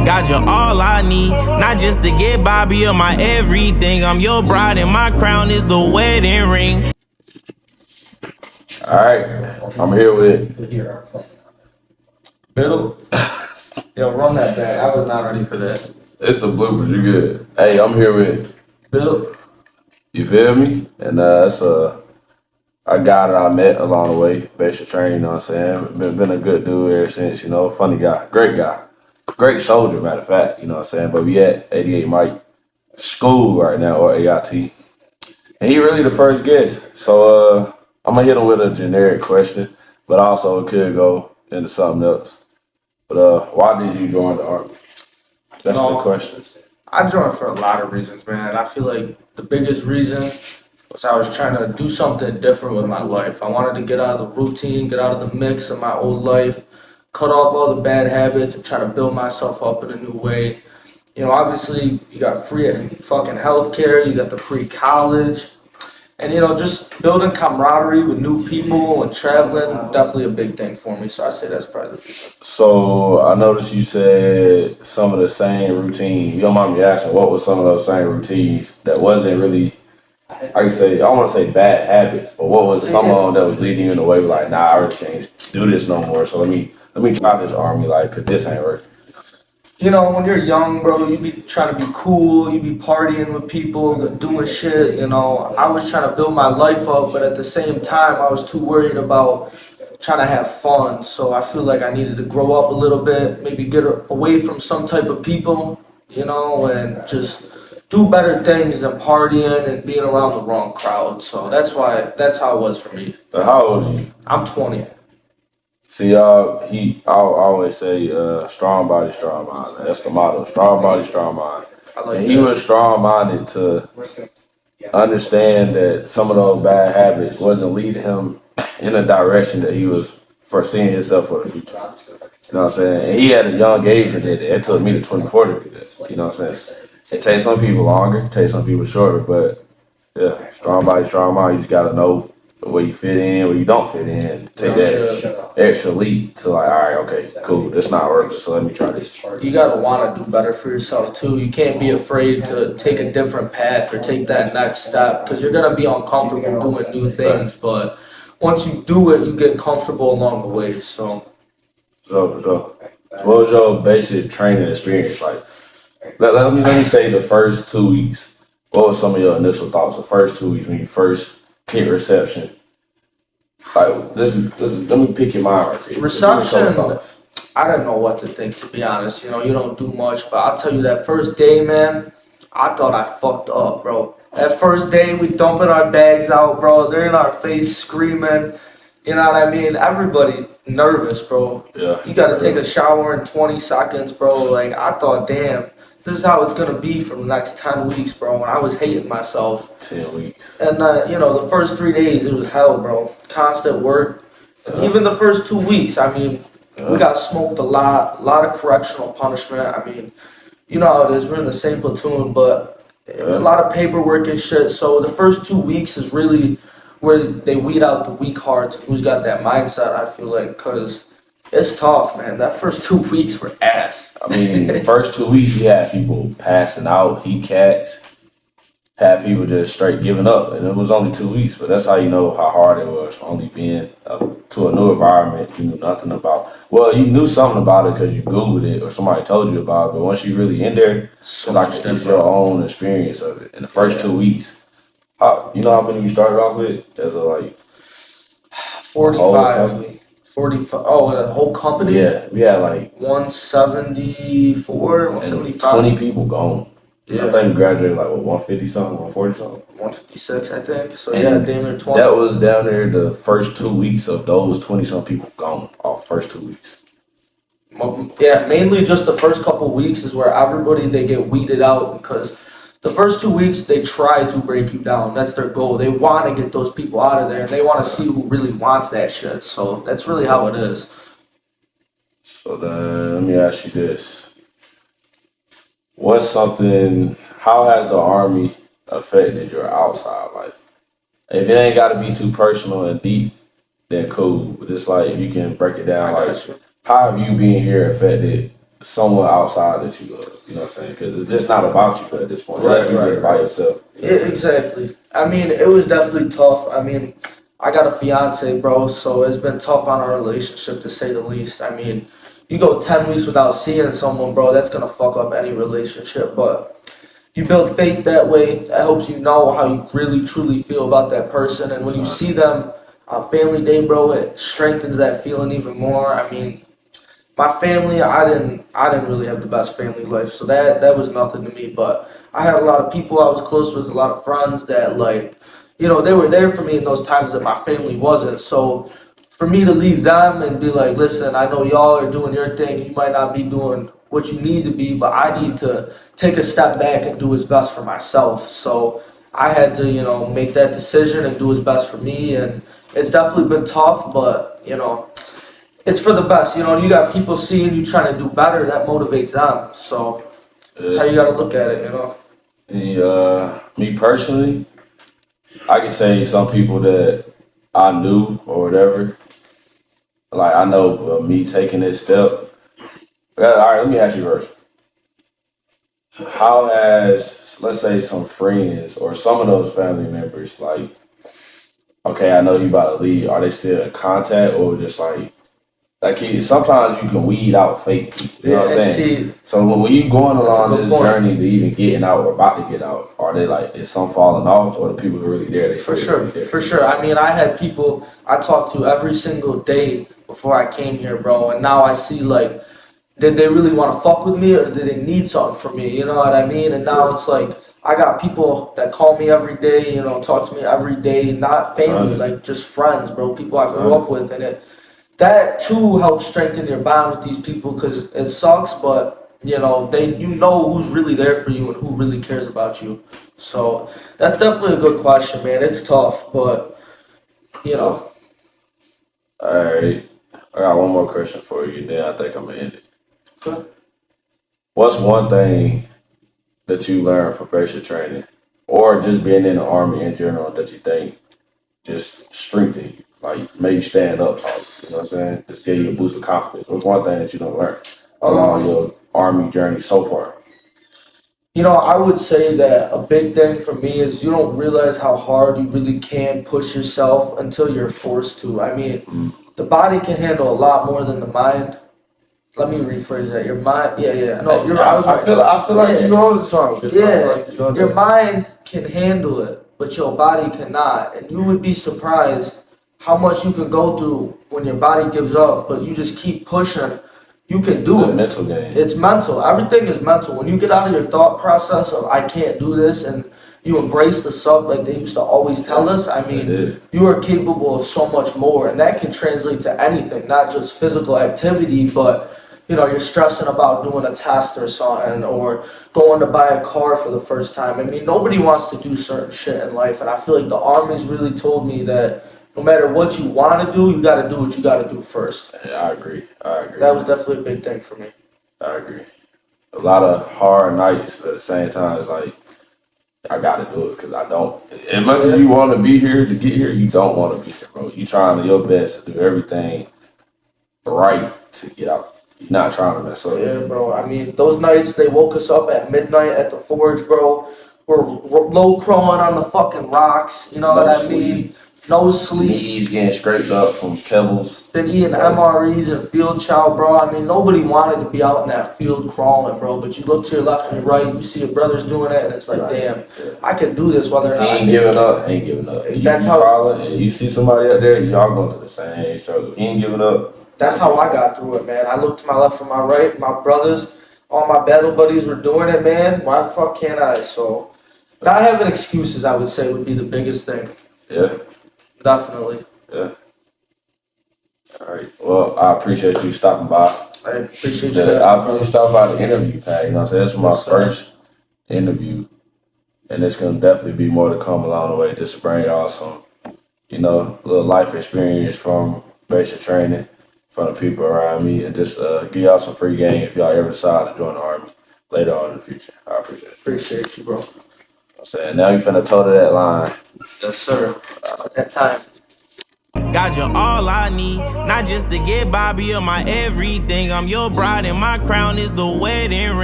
Got you all I need, not just to get Bobby, you're my everything. I'm your bride and my crown is the wedding ring. All right, I'm here with Biddle. Yo, run that back. I was not ready for that. it's the bloopers. You good? Hey, I'm here with Biddle. you. Feel me? And that's a guy that I met along the way, basic train. You know what I'm saying? Been a good dude ever since. You know, funny guy, great soldier. Matter of fact, you know what I'm saying. But we at 88 Mike School right now, or AIT, and he really the first guest. So I'm gonna hit him with a generic question, but also it could go into something else. But why did you join the army? That's the question. I joined for a lot of reasons, man. I feel like the biggest reason was I was trying to do something different with my life. I wanted to get out of the routine, get out of the mix of my old life, cut off all the bad habits, and try to build myself up in a new way. You know, obviously, you got free fucking healthcare, you got the free college, and you know, just building camaraderie with new people and traveling, definitely a big thing for me. So I say that's probably the reason. So I noticed you said some of the same routines. You don't mind me asking, what was some of those same routines that wasn't really, I don't want to say bad habits, but what was some of them that was leading you in the way like, nah, I really can't do this no more. So let me try this army, like, cause this ain't working. You know, when you're young, bro, you be trying to be cool, you be partying with people, doing shit, you know. I was trying to build my life up, but at the same time, I was too worried about trying to have fun. So I feel like I needed to grow up a little bit, maybe get away from some type of people, you know, and just do better things than partying and being around the wrong crowd. So that's how it was for me. How old are you? I'm 20. See, I always say, strong body, strong mind. That's the motto. Strong body, strong mind. I like And he that. was strong minded to understand that some of those bad habits wasn't leading him in a direction that he was foreseeing himself for the future. You know what I'm saying? And he had a young age and did that. It took me to 24 to do that. You know what I'm saying? It takes some people longer, it takes some people shorter, but yeah, strong body, strong mind. You just gotta know where you fit in, where you don't fit in. Take that extra leap to like, all right, okay, cool, this not working, so let me try this. You gotta want to do better for yourself too. You can't be afraid to take a different path or take that next step because you're gonna be uncomfortable doing new things. But once you do it, you get comfortable along the way. So So what was your basic training experience like? Let me say the first 2 weeks. What was some of your initial thoughts? The first 2 weeks when you first hit reception. Like let me pick your mind right here. reception, I didn't know what to think, to be honest. You know, you don't do much, but I'll tell you that first day, man, I thought I fucked up, bro. That first day, we dumping our bags out, bro. They're in our face screaming. You know what I mean? Everybody nervous, bro. Yeah. You gotta take a shower in 20 seconds, bro. Like, I thought, damn, this is how it's gonna be for the next 10 weeks, bro. And I was hating myself. 10 weeks. And, you know, the first 3 days, it was hell, bro. Constant work. Even the first 2 weeks, I mean, we got smoked a lot of correctional punishment. I mean, you know how it is. We're in the same platoon, but a lot of paperwork and shit. So the first 2 weeks is really where they weed out the weak hearts, who's got that mindset, I feel like, because it's tough, man. That first 2 weeks were ass. I mean, the first 2 weeks you had people passing out, heat cats, had people just straight giving up, and it was only 2 weeks. But that's how you know how hard it was, only being to a new environment you knew nothing about. Well, you knew something about it because you Googled it or somebody told you about it. But once you really in there, So it's like much it's different. your own experience of it. In the first 2 weeks, you know how many you started off with? As a whole 45. company? 45. Oh, the whole company? Yeah, we had like 174, and 175. 20 people gone. Yeah. I think we graduated like 150 something, 140 something. 156, I think. So, And yeah, damn near 20. That was down there the first 2 weeks of those 20 some people gone off first 2 weeks. Yeah, mainly just the first couple weeks is where everybody, they get weeded out because the first 2 weeks they try to break you down. That's their goal. They want to get those people out of there and they want to see who really wants that shit. So that's really how it is. So then let me ask you this. How has the Army affected your outside life? If it ain't got to be too personal and deep, then cool. But just like if you can break it down, I like got you. how have you being here affected someone outside that you love. You know what I'm saying? Because it's just not about you at this point. Right, Unless you right, just by right. yourself. You know Yeah, what I'm saying? exactly. I mean, it was definitely tough. I mean, I got a fiance, bro, so it's been tough on our relationship to say the least. I mean, you go 10 weeks without seeing someone, bro, that's gonna fuck up any relationship. But you build faith that way. That helps you know how you really truly feel about that person. And when you So, see them on family day, bro, it strengthens that feeling even more. I mean, my family, I didn't really have the best family life, so that was nothing to me. But I had a lot of people I was close with, a lot of friends that like, they were there for me in those times that my family wasn't. So for me to leave them and be like, listen, I know y'all are doing your thing, you might not be doing what you need to be, but I need to take a step back and do what's best for myself. So I had to, make that decision and do what's best for me, and it's definitely been tough, but it's for the best. You got people seeing you trying to do better, that motivates them. So that's how yeah. you got to look at it. Me personally, I can say some people that I knew or whatever. Like I know me taking this step. All right, let me ask you first. How has, let's say, some friends or some of those family members, like, okay, I know you about to leave. Are they still in contact, or just sometimes you can weed out fake people. You know Yeah, what I'm and saying? see, So when you going that's a along good this point. journey to even getting out or about to get out, are they like, is some falling off, or the people who are really there, they For still sure, really there? for You know what sure. I'm I saying? mean, I had people I talked to every single day before I came here, bro, and now I see like, did they really want to fuck with me or did they need something from me? You know what I mean? And now For it's like I got people that call me every day, talk to me every day, not family, son, like just friends, bro, people I grew son, up with, and that too helps strengthen your bond with these people because it sucks, but you know who's really there for you and who really cares about you. So that's definitely a good question, man. It's tough, but you know, so, all right. I got one more question for you, then I think I'm gonna end it. What's one thing that you learned from basic training, or just being in the army in general, that you think just strengthen you, like made you stand up taller? You know what I'm saying? Just gave you a boost of confidence. What's one thing that you don't learn along um, your army journey so far? I would say that a big thing for me is you don't realize how hard you really can push yourself until you're forced to. I mean, Mm. the body can handle a lot more than the mind. Let me rephrase that. Your mind, yeah, yeah. No, I was right. I feel like you Yeah, know the song. I feel yeah. like you know Your that. mind can handle it, but your body cannot. And you would be surprised how much you can go through when your body gives up, but you just keep pushing. You can It's do the it. mental game. It's mental. Everything is mental. When you get out of your thought process of I can't do this and you embrace the sub like they used to always tell Yeah, us, I it mean, is. you are capable of so much more. And that can translate to anything, not just physical activity, but you're stressing about doing a test or something or going to buy a car for the first time. I mean, nobody wants to do certain shit in life. And I feel like the Army's really told me that no matter what you want to do, you got to do what you got to do first. Yeah, I agree. I agree. That was definitely a big thing for me. I agree. A lot of hard nights, but at the same time, it's like I gotta do it because I don't. As much as Yeah. you want to be here to get here, you don't want to be here, bro. You trying your best to do everything right to get out. You're not trying to mess up. Yeah, bro. I mean, those nights they woke us up at midnight at the forge, bro. We're low crawling on the fucking rocks. You know No what I sleep. mean? No sleep. Knees getting scraped up from pebbles. Been eating Like, MREs and field chow, bro. I mean, nobody wanted to be out in that field crawling, bro. But you look to your left and your right, you see your brothers doing it, and it's like, right. damn, Yeah. I can do this. Whether or If he not I ain't can. giving up, ain't giving up. That's You how. crawling and you see somebody up there, y'all going through the same struggle. If he ain't giving up, That's how I got through it, man. I looked to my left and my right. My brothers, all my battle buddies were doing it, man. Why the fuck can't I? So, not having excuses, I would say, would be the biggest thing. yeah, Definitely. yeah. All right. Well, I appreciate you stopping by. I appreciate you I guys. appreciate you stopping by the interview, Pat. You know what I'm saying? This was my Yes, sir. first interview, and it's gonna definitely be more to come along the way, just to bring y'all some, little life experience from basic training, from the people around me, and just give y'all some free game if y'all ever decide to join the army later on in the future. I appreciate it. Appreciate you, bro. I'm saying now you finna toe to that line. Yes, sir. At that time. Got you all I need, not just to get by, but you're my everything. I'm your bride and my crown is the wedding ring.